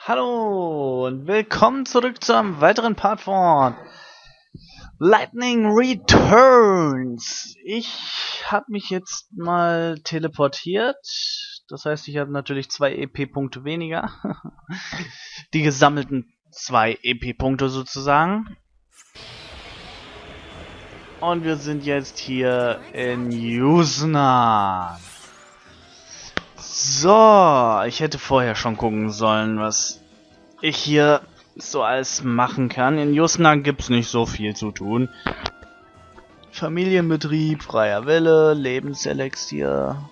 Hallo und willkommen zurück zu einem weiteren Part von Lightning Returns. Ich habe mich jetzt mal teleportiert. Das heißt, ich habe natürlich 2 EP-Punkte weniger. Die gesammelten 2 EP-Punkte sozusagen. Und wir sind jetzt hier in XIII. So, ich hätte vorher schon gucken sollen, was ich hier so alles machen kann. In XIII gibt's nicht so viel zu tun. Familienbetrieb, freier Wille, Lebenselixier.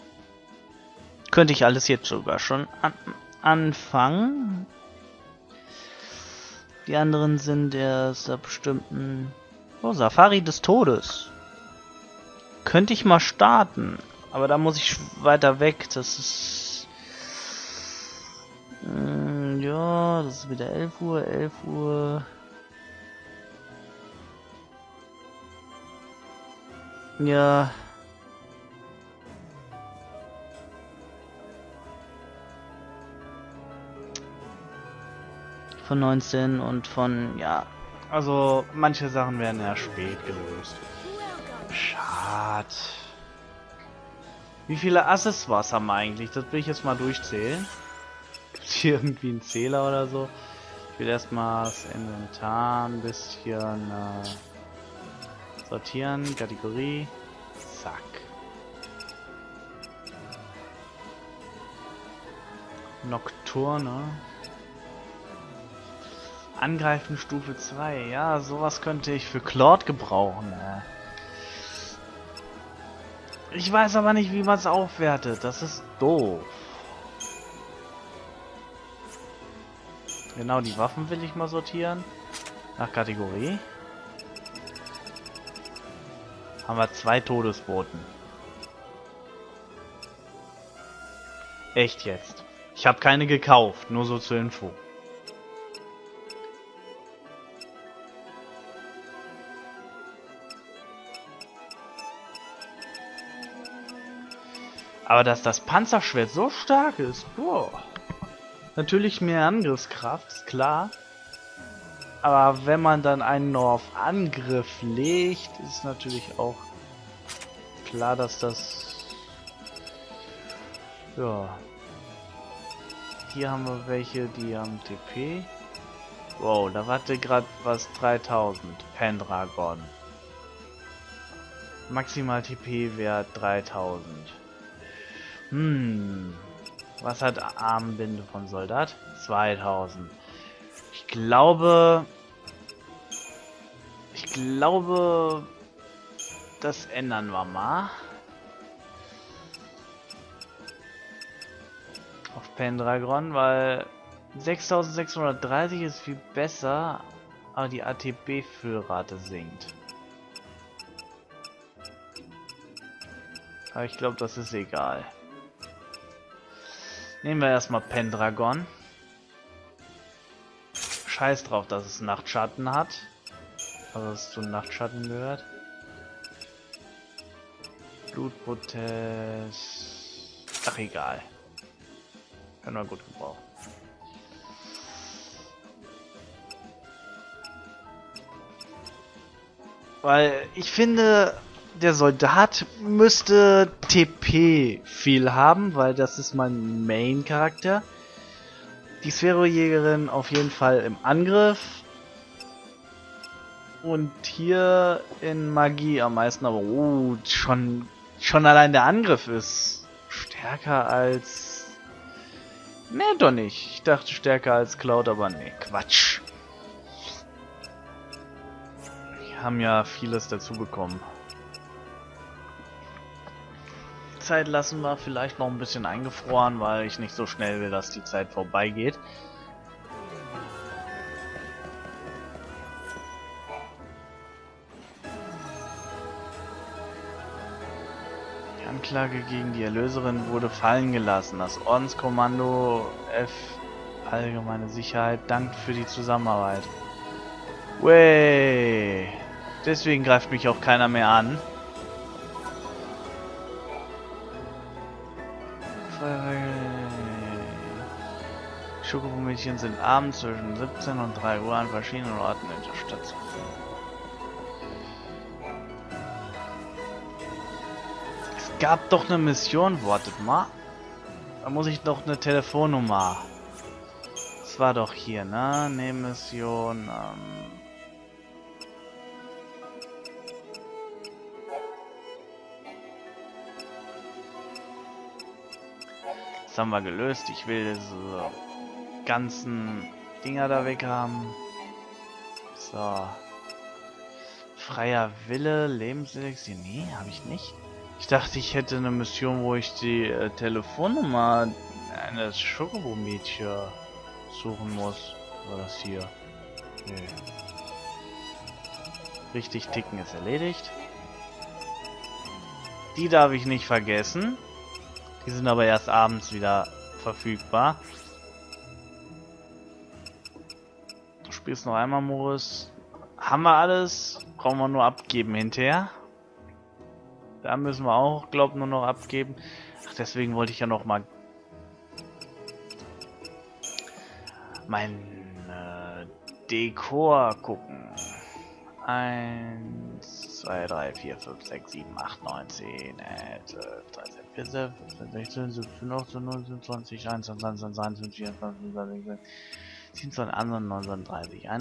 Könnte ich alles jetzt sogar schon anfangen. Die anderen sind erst ab bestimmten... Oh, Safari des Todes. Könnte ich mal starten. Aber da muss ich weiter weg. Das ist... ja, das ist wieder 11 Uhr, 11 Uhr. Ja. Von 19 und von, ja. Also, manche Sachen werden ja spät gelöst. Schade. Wie viele Accessoires haben wir eigentlich? Das will ich jetzt mal durchzählen. Gibt hier irgendwie einen Zähler oder so? Ich will erstmal das Inventar ein bisschen sortieren. Kategorie. Zack. Nocturne. Angreifen Stufe 2. Ja, sowas könnte ich für Claude gebrauchen. Ich weiß aber nicht, wie man es aufwertet. Das ist doof. Genau, die Waffen will ich mal sortieren. Nach Kategorie. Haben wir 2 Todesboten. Echt jetzt. Ich habe keine gekauft, nur so zur Info. Aber dass das Panzerschwert so stark ist, boah. Natürlich mehr Angriffskraft, ist klar. Aber wenn man dann einen nur auf Angriff legt, ist natürlich auch klar, dass das... Ja. Hier haben wir welche, die haben TP. Wow, da warte gerade was 3000. Pendragon. Maximal TP-Wert 3000. Was hat Armbinde von Soldat? 2000. Ich glaube, das ändern wir mal. Auf Pendragon, weil 6630 ist viel besser, aber die ATB-Füllrate sinkt. Aber ich glaube, das ist egal. Nehmen wir erstmal Pendragon. Scheiß drauf, dass es Nachtschatten hat. Also dass es zu Nachtschatten gehört. Blutprotest. Ach egal. Können wir gut gebrauchen. Weil ich finde, der Soldat müsste TP viel haben, weil das ist mein Main-Charakter. Die Sphärojägerin auf jeden Fall im Angriff. Und hier in Magie am meisten, aber schon allein der Angriff ist stärker als... Ne, doch nicht. Ich dachte stärker als Cloud, aber ne, Quatsch. Wir haben ja vieles dazu bekommen. Zeit lassen wir vielleicht noch ein bisschen eingefroren, weil ich nicht so schnell will, dass die Zeit vorbeigeht. Die Anklage gegen die Erlöserin wurde fallen gelassen. Das Ordenskommando F Allgemeine Sicherheit dankt für die Zusammenarbeit. Wey. Deswegen greift mich auch keiner mehr an. Schokomädchen sind abends zwischen 17 und 3 Uhr an verschiedenen Orten in der Stadt zu finden. Es gab doch eine Mission, wartet mal. Da muss ich doch eine Telefonnummer. Das war doch hier, ne? Nebenmission, das haben wir gelöst. Ich will diese ganzen Dinger da weg haben. So. Freier Wille, Lebenselixier. Nee, habe ich nicht. Ich dachte, ich hätte eine Mission, wo ich die Telefonnummer eines Schokomädchens suchen muss. War das hier? Nee. Richtig ticken ist erledigt. Die darf ich nicht vergessen. Die sind aber erst abends wieder verfügbar. Du spielst noch einmal, Morris. Haben wir alles? Brauchen wir nur abgeben hinterher. Da müssen wir auch, glaube ich, nur noch abgeben. Ach, deswegen wollte ich ja noch mal mein Dekor gucken. 1, 2, 3, 4, 5, 6, 7, 8, 9, 10, 11, 12, 13, 14, 15, 16, 17, 18, 19, 20, 21, 22, 23, 24, 25, 27, 29, 31, 32,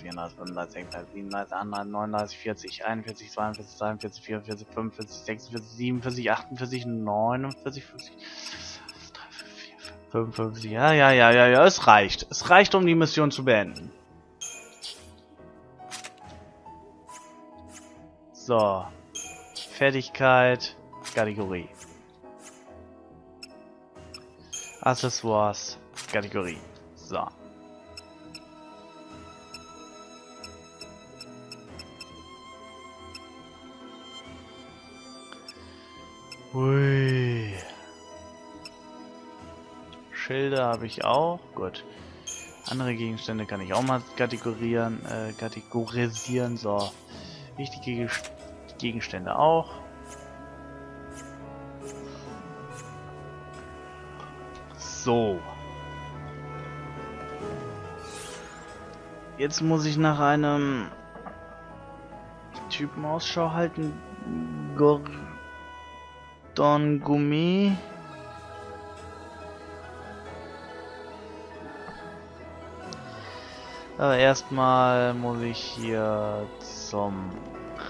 34, 35, 36, 38, 40, 41, 42, 43, 44, 45, 46, 47, 48, 49, 50, 55, ja, es reicht. Es reicht, um die Mission zu beenden. So. Fertigkeit, Kategorie. Accessoires, Kategorie. So. Hui. Schilder habe ich auch. Gut. Andere Gegenstände kann ich auch mal kategorisieren. So. Wichtige Gegenstände auch. So. Jetzt muss ich nach einem Typen Ausschau halten. Gordon Gummi. Aber erstmal muss ich hier zum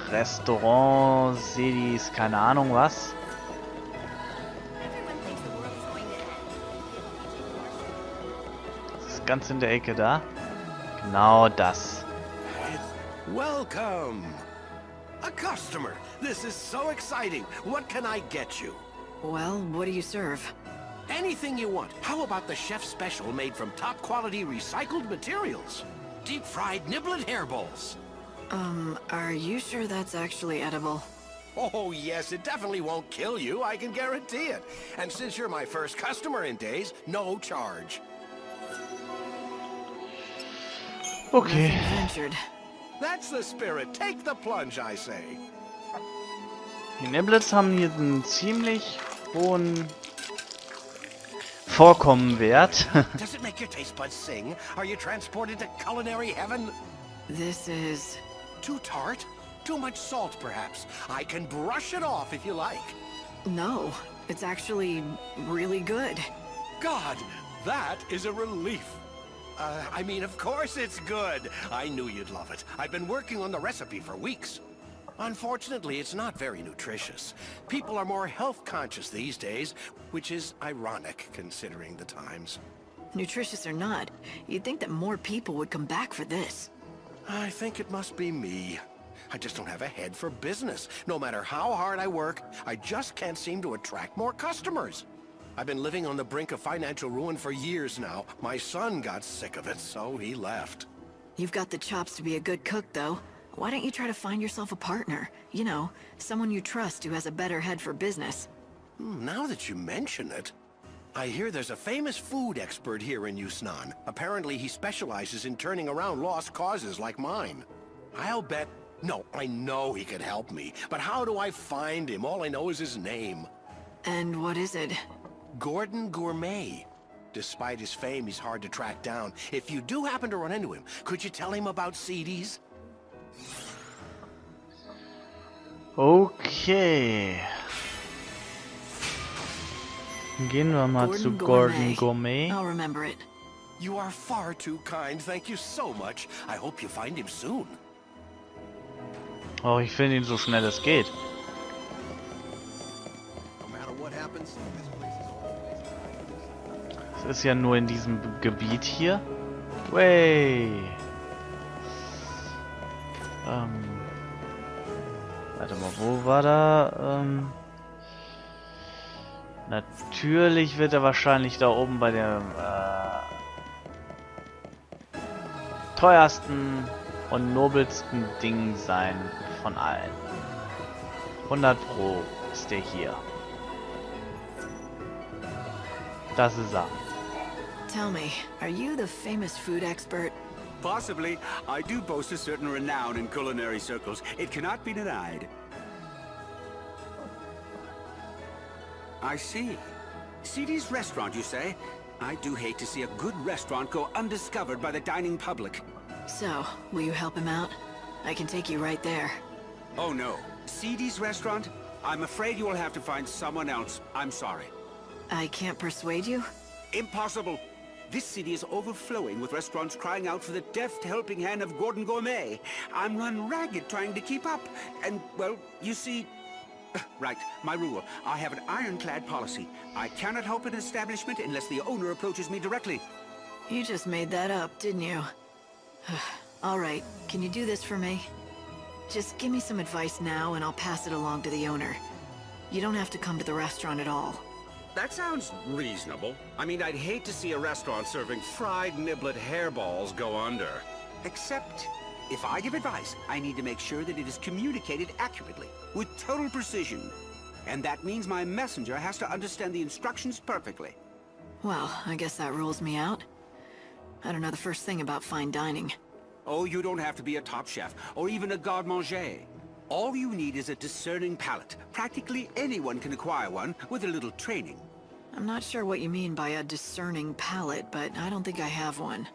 Restaurant Sedis, keine Ahnung was. Das ist ganz in der Ecke da. Genau das. Welcome! A customer! This is so exciting! What can I get you? Well, what do you serve? Anything you want. How about the chef's special made from top quality recycled materials? Deep fried niblet hair bowls. Are you sure that's actually edible? Oh yes, it definitely won't kill you, I can guarantee it. And since you're my first customer in days, no charge. Okay. Nothing ventured. That's the spirit. Take the plunge, I say. Die Niblets haben hier einen ziemlich hohen Vorkommenwert. Does it make your taste buds sing? Are you transported to culinary heaven? This is... Too tart? Too much salt, perhaps? I can brush it off if you like. No, it's actually really good. God, that is a relief. I mean, of course it's good. I knew you'd love it. I've been working on the recipe for weeks. Unfortunately, it's not very nutritious. People are more health conscious these days, which is ironic considering the times. Nutritious or not, you'd think that more people would come back for this. I think it must be me. I just don't have a head for business. No matter how hard I work, I just can't seem to attract more customers. I've been living on the brink of financial ruin for years now. My son got sick of it, so he left. You've got the chops to be a good cook, though. Why don't you try to find yourself a partner? You know, someone you trust who has a better head for business. Now that you mention it, I hear there's a famous food expert here in XIII. Apparently he specializes in turning around lost causes like mine. I'll bet... No, I know he could help me, but how do I find him? All I know is his name. And what is it? Gordon Gourmet. Despite his fame, he's hard to track down. If you do happen to run into him, could you tell him about CDs? Okay. Gehen wir mal zu Gordon Gourmet. I'll remember it. You are far too kind. Thank you so much. I hope you find him soon. Oh, ich finde ihn so schnell es geht. No matter what happens, this place is always... Es ist ja nur in diesem Gebiet hier. Way. Warte mal, wo war da? Natürlich wird er wahrscheinlich da oben bei dem teuersten und nobelsten Ding sein von allen. 100 Pro ist der hier. Das ist er. Tell me, are you the famous food expert? Possibly. I do boast a certain renown in culinary circles. It cannot be denied. I see. CD's restaurant, you say? I do hate to see a good restaurant go undiscovered by the dining public. So, will you help him out? I can take you right there. Oh no. CD's restaurant? I'm afraid you will have to find someone else. I'm sorry. I can't persuade you? Impossible. This city is overflowing with restaurants crying out for the deft helping hand of Gordon Gourmet. I'm run ragged trying to keep up. And, well, you see... Right, my rule. I have an ironclad policy. I cannot help an establishment unless the owner approaches me directly. You just made that up, didn't you? Alright, can you do this for me? Just give me some advice now and I'll pass it along to the owner. You don't have to come to the restaurant at all. That sounds reasonable. I mean, I'd hate to see a restaurant serving fried niblet hairballs go under. Except, if I give advice, I need to make sure that it is communicated accurately, with total precision. And that means my messenger has to understand the instructions perfectly. Well, I guess that rules me out. I don't know the first thing about fine dining. Oh, you don't have to be a top chef, or even a garde-manger. All you need is a discerning palate. Practically anyone can acquire one with a little training. I'm not sure what you mean by a discerning palate, but I don't think I have one.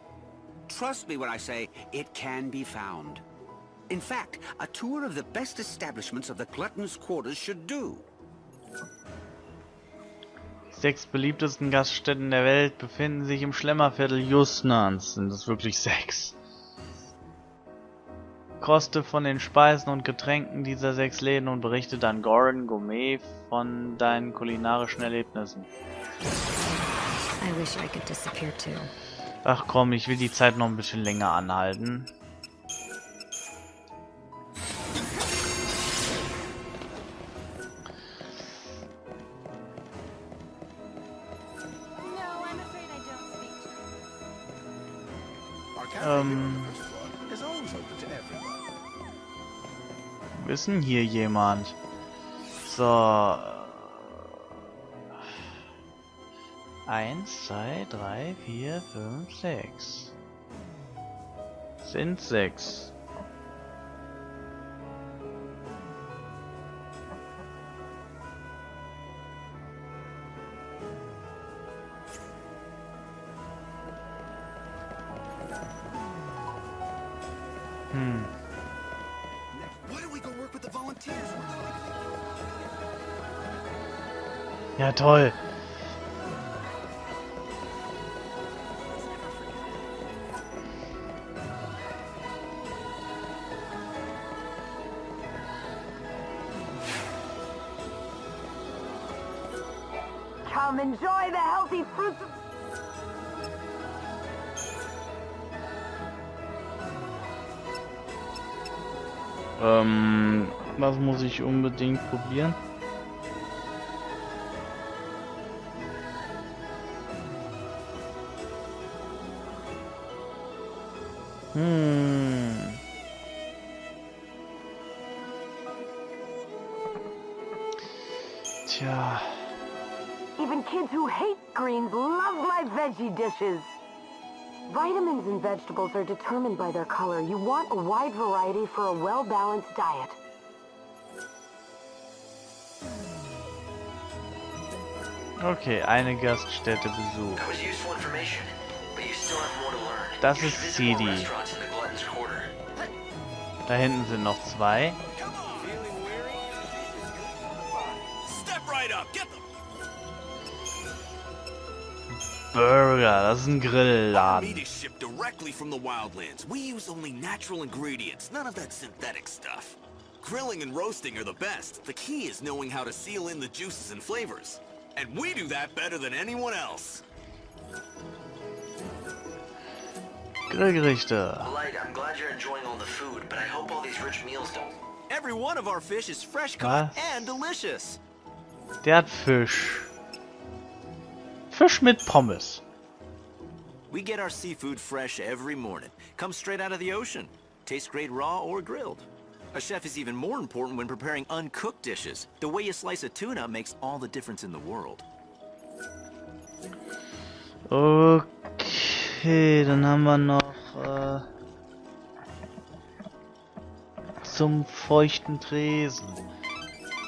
Trust me when I say it can be found. In fact, a tour of the best establishments of the Glutton's Quarters should do. Die 6 beliebtesten Gaststätten der Welt befinden sich im Schlemmerviertel Justnans. Sind es wirklich 6? Koste von den Speisen und Getränken dieser 6 Läden und berichte dann Gordon Gourmet von deinen kulinarischen Erlebnissen. I wish I could disappear too. Ach komm, ich will die Zeit noch ein bisschen länger anhalten. Wo ist denn hier jemand? So. 1, 2, 3, 4, 5, 6. Sind 6. Why don't we go work with the volunteers? Ja, toll. Come enjoy the healthy fruits of... Was muss ich unbedingt probieren? Tja. Even kids who hate greens love my veggie dishes. Vitamins in vegetables are determined by their color. You want a wide variety for a well-balanced diet. Okay, eine Gaststätte besucht. Das ist CD. Da hinten sind noch zwei. Burger, das ist ein Grillladen. Meat is shipped directly from the wildlands. We use only natural ingredients, none of that synthetic stuff. Grilling and roasting are the best. The key is knowing how to seal in the juices and flavors. And we do that better than anyone else. Grillgerichte. Light, I'm glad you're enjoying all the food, but I hope all these rich meals don't. Every one of our fish is fresh caught and delicious. Der hat Fisch. Fisch mit Pommes. We get our seafood fresh every morning. Comes straight out of the ocean. Tastes great raw or grilled. A chef is even more important when preparing uncooked dishes. The way you slice a tuna makes all the difference in the world. Okay, dann haben wir noch zum feuchten Tresen.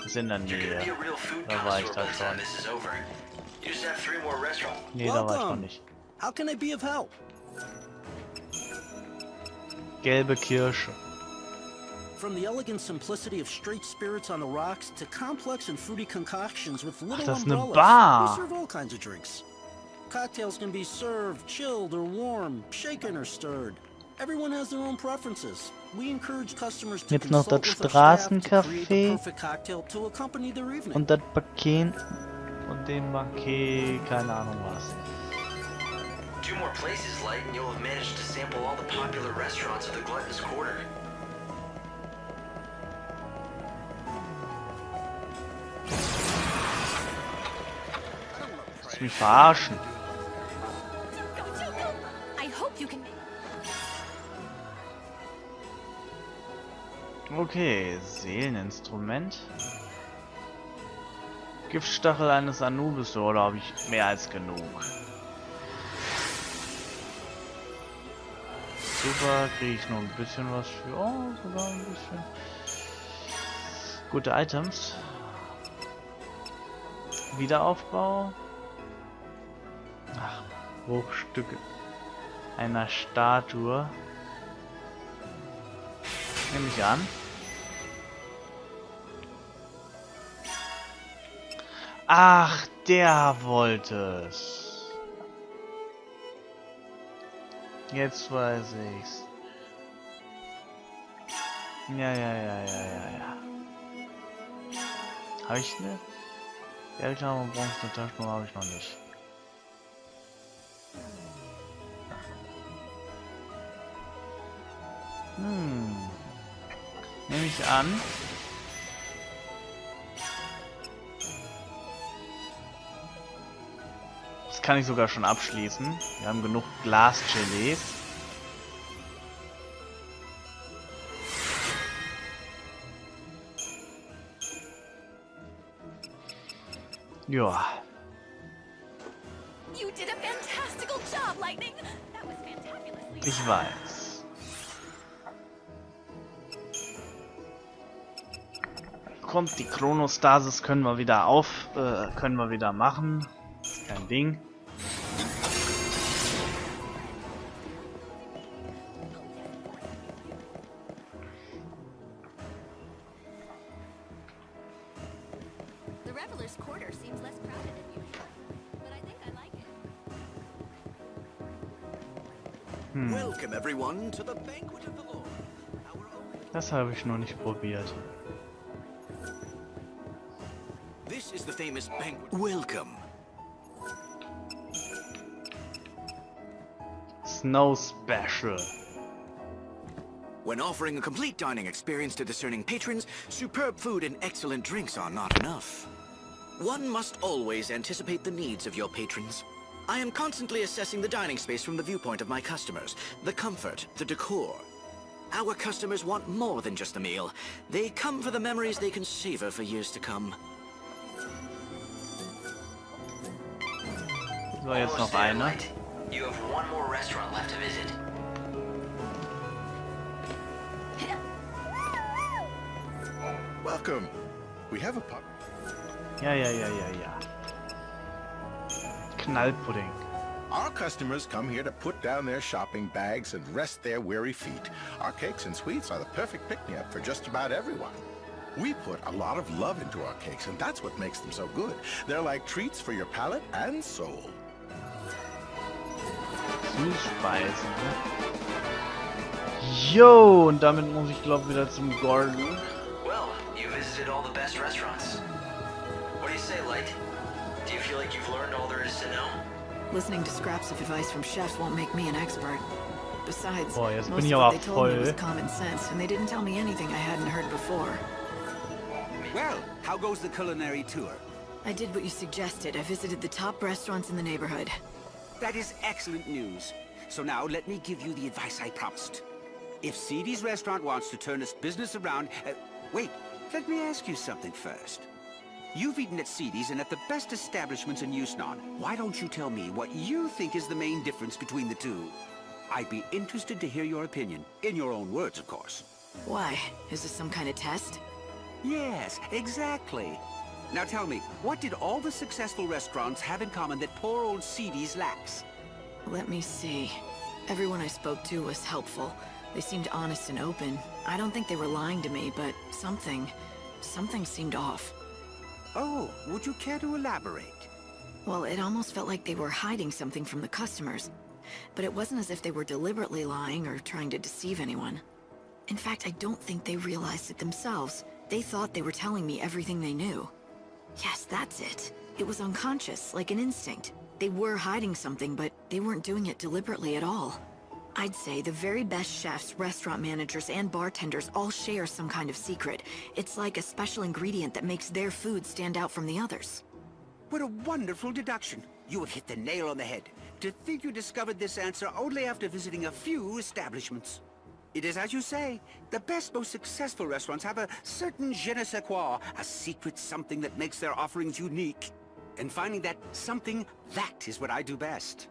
Ist in der Nähe. Da war ich da schon. Nee, da war ich noch nicht. How can I be of help? Gelbe Kirsche. From the elegant simplicity of straight spirits on the rocks to complex and fruity concoctions with little das ist eine umbrellas, Bar. we serve all kinds of drinks. Cocktails can be served chilled or warm, shaken or stirred. Everyone has their own preferences. We encourage customers to Jetzt noch consult das with our staff to create the Straßencafé perfect cocktail to accompany their evening. und das Paket und den Paket, keine Ahnung was. 2 more places, Light, and you'll have managed to sample all the popular restaurants of the Glutton's Quarter. Willst du mich verarschen? Okay, Seeleninstrument. Giftstachel eines Anubis, oder habe ich mehr als genug? Super, kriege ich noch ein bisschen was für. Oh, sogar ein bisschen. Gute Items. Wiederaufbau. Ach, Bruchstücke einer Statue. Nehme ich an. Ach, der wollte es. Jetzt weiß ich's. Ja. Habe ich ne? Geldhammer und bronzene Taschenuhr habe ich noch nicht. Nehme ich an. Das kann ich sogar schon abschließen. Wir haben genug Glasgelees. Ja. Ich weiß. Kommt die Chronostasis, können wir wieder machen. Ist kein Ding. Welcome everyone to the banquet of the Lord. Das habe ich noch nicht probiert. This is the famous banquet. Welcome. Snow Special. When offering a complete dining experience to discerning patrons, superb food and excellent drinks are not enough. One must always anticipate the needs of your patrons. I am constantly assessing the dining space from the viewpoint of my customers, the comfort, the decor. Our customers want more than just a meal. They come for the memories they can savor for years to come. So, jetzt noch eine. You have 1 more restaurant left to visit. Welcome. We have a pub. Ja. Knallpudding. Our customers come here to put down their shopping bags and rest their weary feet. Our cakes and sweets are the perfect pick-me-up for just about everyone. We put a lot of love into our cakes, and that's what makes them so good. They're like treats for your palate and soul. Süßspeisen, ne? Jo, und damit muss ich glaube wieder zum Gordon. Well, you visited all the best restaurants. What do you say, Light? Do you feel like you've learned all there is to know? Listening to scraps of advice from chefs won't make me an expert. Besides, Boah, jetzt most bin ich of aber what they told me was voll. common sense, and they didn't tell me anything I hadn't heard before. Well, how goes the culinary tour? I did what you suggested. I visited the top restaurants in the neighborhood. That is excellent news. So now let me give you the advice I promised. If XIII's restaurant wants to turn its business around... wait, let me ask you something first. You've eaten at XIII's and at the best establishments in Yusnan. Why don't you tell me what you think is the main difference between the two? I'd be interested to hear your opinion. In your own words, of course. Why? Is this some kind of test? Yes, exactly. Now tell me, what did all the successful restaurants have in common that poor old XIII's lacks? Let me see. Everyone I spoke to was helpful. They seemed honest and open. I don't think they were lying to me, but something seemed off. Oh, would you care to elaborate? Well, it almost felt like they were hiding something from the customers. But it wasn't as if they were deliberately lying or trying to deceive anyone. In fact, I don't think they realized it themselves. They thought they were telling me everything they knew. Yes, that's it. It was unconscious, like an instinct. They were hiding something, but they weren't doing it deliberately at all. I'd say the very best chefs, restaurant managers, and bartenders all share some kind of secret. It's like a special ingredient that makes their food stand out from the others. What a wonderful deduction. You have hit the nail on the head. To think you discovered this answer only after visiting a few establishments. It is as you say, the best, most successful restaurants have a certain je ne sais quoi, a secret something that makes their offerings unique. And finding that something, that is what I do best.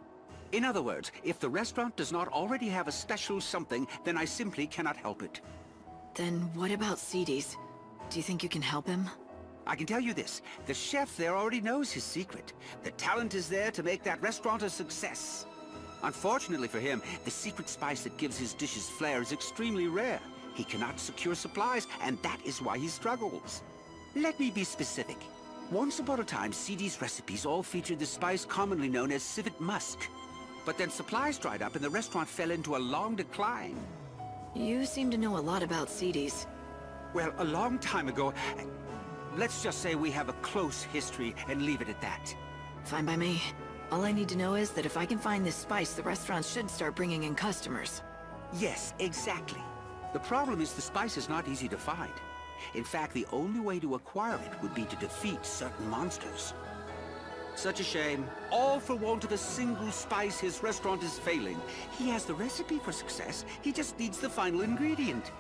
In other words, if the restaurant does not already have a special something, then I simply cannot help it. Then what about XIII's? Do you think you can help him? I can tell you this, the chef there already knows his secret. The talent is there to make that restaurant a success. Unfortunately for him, the secret spice that gives his dishes flair is extremely rare. He cannot secure supplies, and that is why he struggles. Let me be specific. Once upon a time, XIII's recipes all featured the spice commonly known as civet musk. But then supplies dried up and the restaurant fell into a long decline. You seem to know a lot about XIII's. Well, a long time ago... Let's just say we have a close history and leave it at that. Fine by me. All I need to know is that if I can find this spice, the restaurant should start bringing in customers. Yes, exactly. The problem is the spice is not easy to find. In fact, the only way to acquire it would be to defeat certain monsters. Such a shame. All for want of a single spice, his restaurant is failing. He has the recipe for success. He just needs the final ingredient.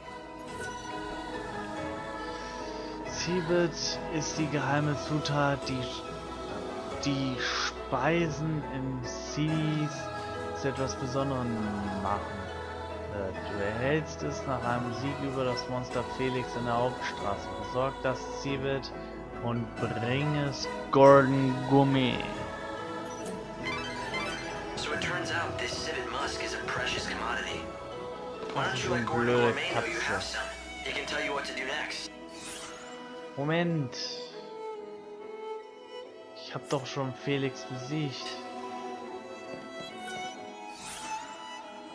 Civet ist die geheime Zutat, die Speisen im XIII's zu etwas Besonderem machen. Du erhältst es nach einem Sieg über das Monster Felix in der Hauptstraße. Besorg das Civet und bring es Gordon Gourmet. So it turns out this civet musk is a precious commodity. Why don't you let Gordon blöde Gourmet know you have Katze. some? He can tell you what to do next. Moment. Ich hab doch schon Felix besiegt.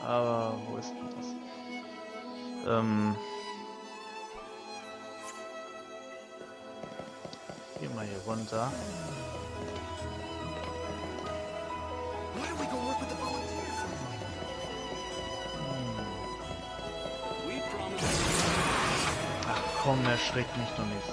Aber wo ist denn das? Geh mal hier runter. Why don't we go work with the volunteers? Ach komm, erschreckt mich doch nicht so.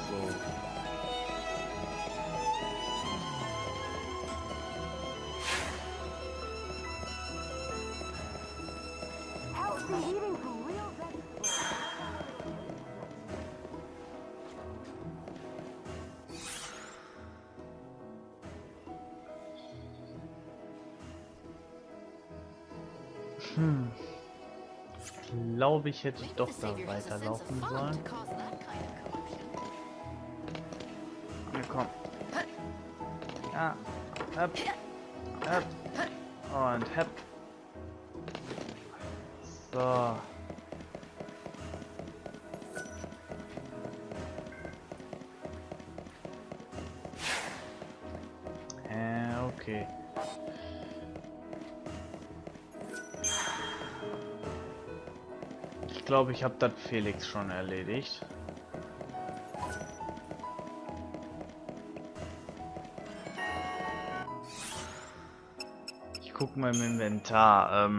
Healthy eating from real vegetables. Ich glaube, ich hätte doch da weiterlaufen sollen. Na komm. Ja. Ab. Hepp. Und hepp. So. Okay. Ich glaube, ich habe das Felix schon erledigt. Ich gucke mal im Inventar.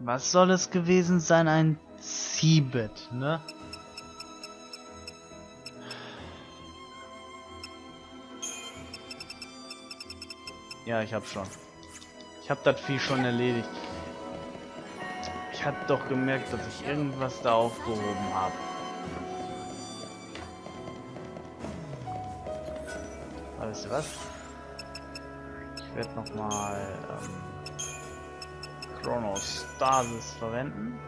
Was soll es gewesen sein? Ein Seabed, ne? Ja, ich hab schon. Ich hab das Vieh schon erledigt. Ich hab doch gemerkt, dass ich irgendwas da aufgehoben habe. Weißt du was? Ich werde nochmal Chronostasis verwenden.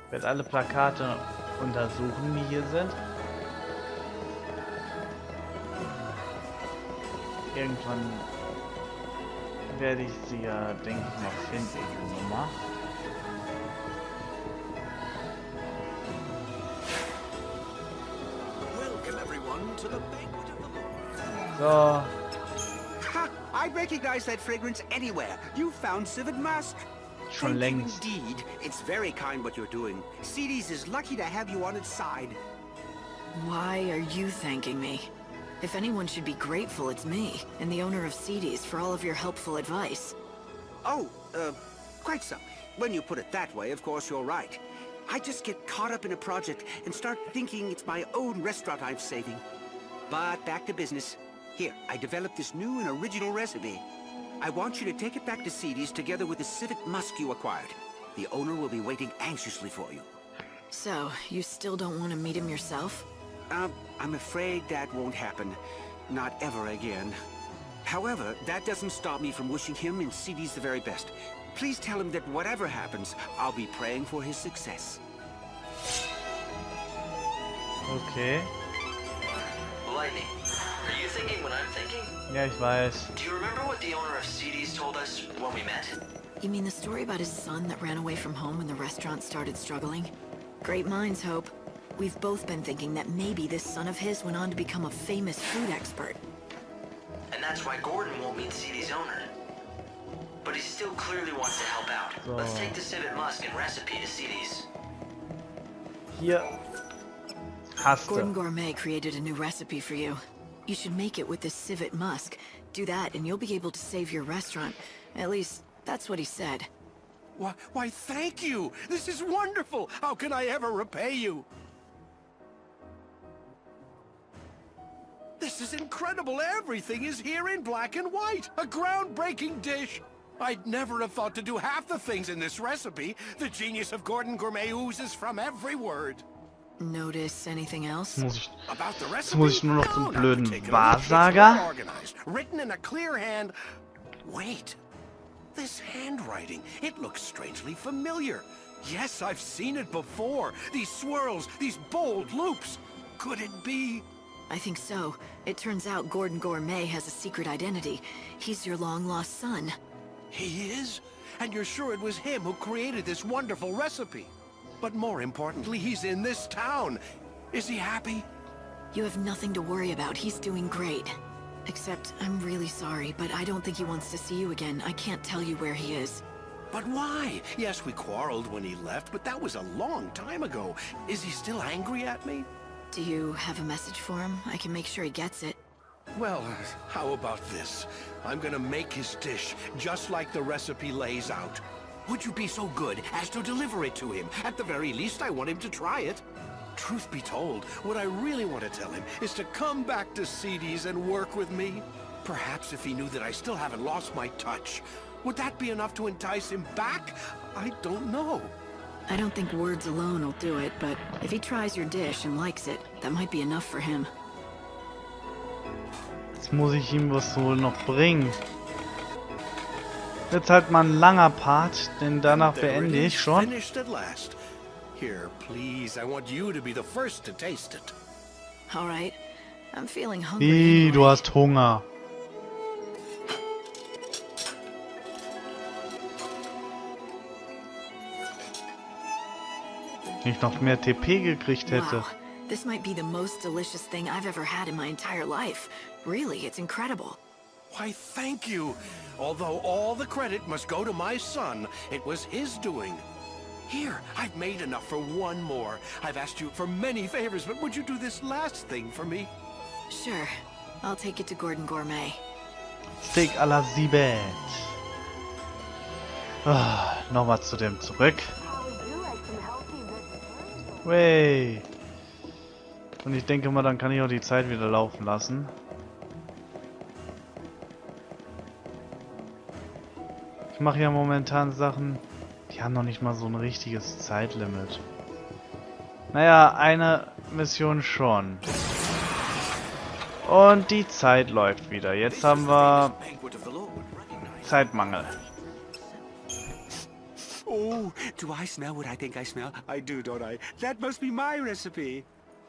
Ich werde alle Plakate untersuchen, die hier sind. Irgendwann werde ich sie ja, denke ich, noch finden, die Nummer. So. Ha! I recognize that fragrance anywhere. You found XIII Musk. Schon längst. Indeed, it's very kind what you're doing. XIII is lucky to have you on its side. Why are you thanking me? If anyone should be grateful, it's me, and the owner of XIII for all of your helpful advice. Oh, quite so. When you put it that way, of course you're right. I just get caught up in a project and start thinking it's my own restaurant I'm saving. But back to business. Here, I developed this new and original recipe. I want you to take it back to XIII's together with the XIII Musk you acquired. The owner will be waiting anxiously for you. So, you still don't want to meet him yourself? I'm afraid that won't happen. Not ever again. However, that doesn't stop me from wishing him and XIII's the very best. Please tell him that whatever happens, I'll be praying for his success. Okay. Lightning, are you thinking what I'm thinking? Ja, ich weiß. Do you remember what the owner of XIII's told us when we met? You mean the story about his son that ran away from home when the restaurant started struggling? Great minds, Hope. We've both been thinking that maybe this son of his went on to become a famous food expert. And that's why Gordon won't meet XIII's owner. But he still clearly wants to help out. So. Let's take the XIII Musk and recipe to XIII's. Hier. Hast Gordon du. Gourmet created a new recipe for you. You should make it with this XIII Musk. Do that and you'll be able to save your restaurant. At least, that's what he said. Why, thank you! This is wonderful! How can I ever repay you? This is incredible! Everything is here in black and white! A groundbreaking dish! I'd never have thought to do half the things in this recipe. The genius of Gordon Gourmet oozes from every word. Notice anything else? About the Jetzt recipe? muss ich nur noch No, zum not blöden particularly. It's Wahrsager. well organized, written in a clear hand. Wait. This handwriting, it looks strangely familiar. Yes, I've seen it before. These swirls, these bold loops. Could it be? I think so. It turns out Gordon Gourmet has a secret identity. He's your long-lost son. He is? And you're sure it was him who created this wonderful recipe? But more importantly, he's in this town. Is he happy? You have nothing to worry about. He's doing great. Except, I'm really sorry, but I don't think he wants to see you again. I can't tell you where he is. But why? Yes, we quarreled when he left, but that was a long time ago. Is he still angry at me? Do you have a message for him? I can make sure he gets it. Well, how about this? I'm gonna make his dish, just like the recipe lays out. Would you be so good as to deliver it to him? At the very least, I want him to try it. Truth be told, what I really want to tell him is to come back to XIII's and work with me. Perhaps if he knew that I still haven't lost my touch. Would that be enough to entice him back? I don't know. I don't think words alone will do it, but if he tries your dish and likes it, that might be enough for him. Jetzt muss ich ihm was wohl noch bringen. Jetzt halt mal ein langer Part, denn danach beende ich schon. Finished at last. Here, please, I want you to be the first to taste it. All right. I'm feeling hungry Wie, du anyway. hast Hunger. Wenn ich noch mehr TP gekriegt hätte. Wow. This might be the most delicious thing I've ever had in my entire life. Really, it's incredible. Why, thank you. Although all the credit must go to my son, it was his doing. Here, I've made enough for one more. I've asked you for many favors, but would you do this last thing for me? Sure. I'll take it to Gordon Gourmet. Steak à la Sibet. Ah, nochmal zu dem zurück. Wey. Und ich denke mal, dann kann ich auch die Zeit wieder laufen lassen. Ich mache ja momentan Sachen, die haben noch nicht mal so ein richtiges Zeitlimit. Naja, eine Mission schon. Und die Zeit läuft wieder. Jetzt haben wir Zeitmangel. Oh, do I smell what I think I smell? I do, don't I? That must be my recipe.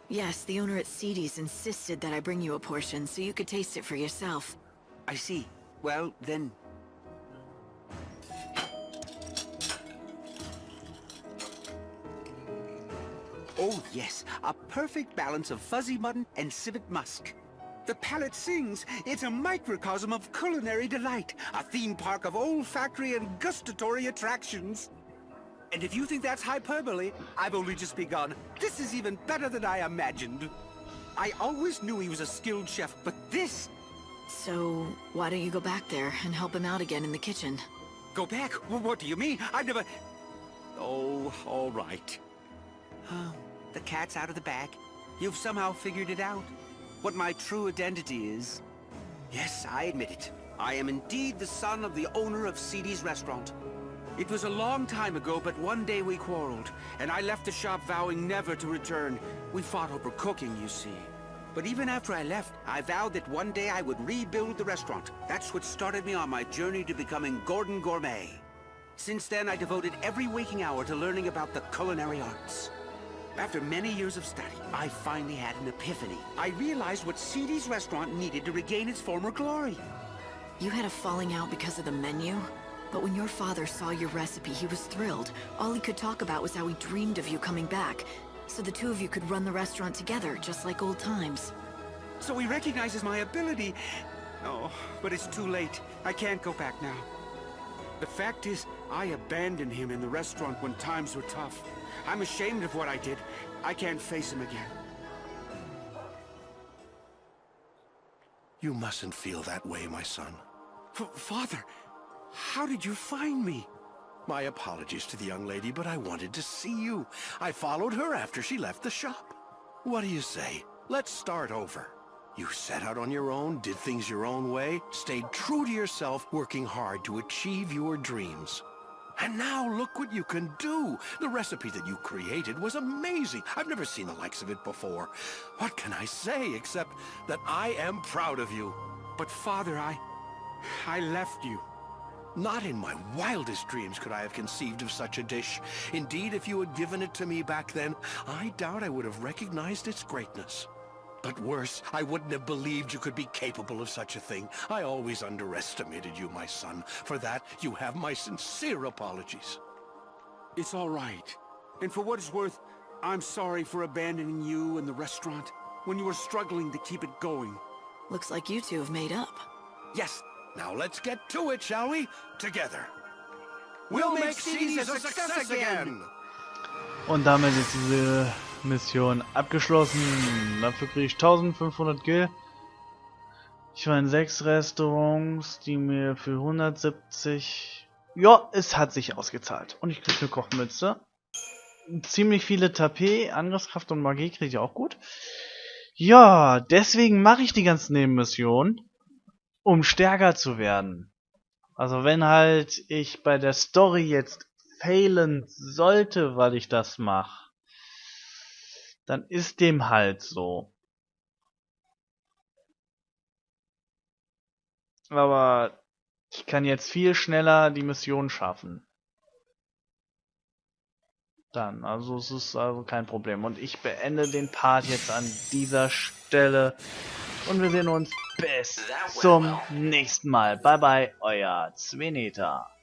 Yes, the owner at XIII's insisted that I bring you a portion so you could taste it for yourself. I see. Well, then... Oh, yes. A perfect balance of fuzzy mutton and civet musk. The palate sings. It's a microcosm of culinary delight. A theme park of olfactory and gustatory attractions. And if you think that's hyperbole, I've only just begun. This is even better than I imagined. I always knew he was a skilled chef, but this... So, why don't you go back there and help him out again in the kitchen? Go back? What do you mean? I've never... Oh, all right. The cat's out of the bag. You've somehow figured it out. What my true identity is. Yes, I admit it. I am indeed the son of the owner of XIII's restaurant. It was a long time ago, but one day we quarreled, and I left the shop vowing never to return. We fought over cooking, you see. But even after I left, I vowed that one day I would rebuild the restaurant. That's what started me on my journey to becoming Gordon Gourmet. Since then, I devoted every waking hour to learning about the culinary arts. After many years of study, I finally had an epiphany. I realized what XIII's restaurant needed to regain its former glory. You had a falling out because of the menu? But when your father saw your recipe, he was thrilled. All he could talk about was how he dreamed of you coming back. So the two of you could run the restaurant together, just like old times. So he recognizes my ability. Oh, but it's too late. I can't go back now. The fact is, I abandoned him in the restaurant when times were tough. I'm ashamed of what I did. I can't face him again. You mustn't feel that way, my son. Father, how did you find me? My apologies to the young lady, but I wanted to see you. I followed her after she left the shop. What do you say? Let's start over. You set out on your own, did things your own way, stayed true to yourself, working hard to achieve your dreams. And now look what you can do. The recipe that you created was amazing. I've never seen the likes of it before. What can I say except that I am proud of you? But Father, I left you. Not in my wildest dreams could I have conceived of such a dish. Indeed, if you had given it to me back then, I doubt I would have recognized its greatness. But worse, I wouldn't have believed you could be capable of such a thing. I always underestimated you, my son. For that, you have my sincere apologies. It's all right. And for what it's worth, I'm sorry for abandoning you and the restaurant when you were struggling to keep it going. Looks like you two have made up. Yes, now let's get to it, shall we? Together. We'll make CDs a success again! Und damit ist diese Mission abgeschlossen. Dafür kriege ich 1500 Gil. Ich war in 6 Restaurants, die mir für 170... Ja, es hat sich ausgezahlt. Und ich kriege eine Kochmütze. Ziemlich viele Tapet, Angriffskraft und Magie kriege ich auch gut. Ja, deswegen mache ich die ganzen Nebenmissionen, um stärker zu werden. Also wenn halt ich bei der Story jetzt failen sollte, weil ich das mache, dann ist dem halt so. Aber ich kann jetzt viel schneller die Mission schaffen. dann. Also es ist also kein Problem. Und ich beende den Part jetzt an dieser Stelle. Und wir sehen uns bis zum nächsten Mal. Bye bye, euer Zweneta.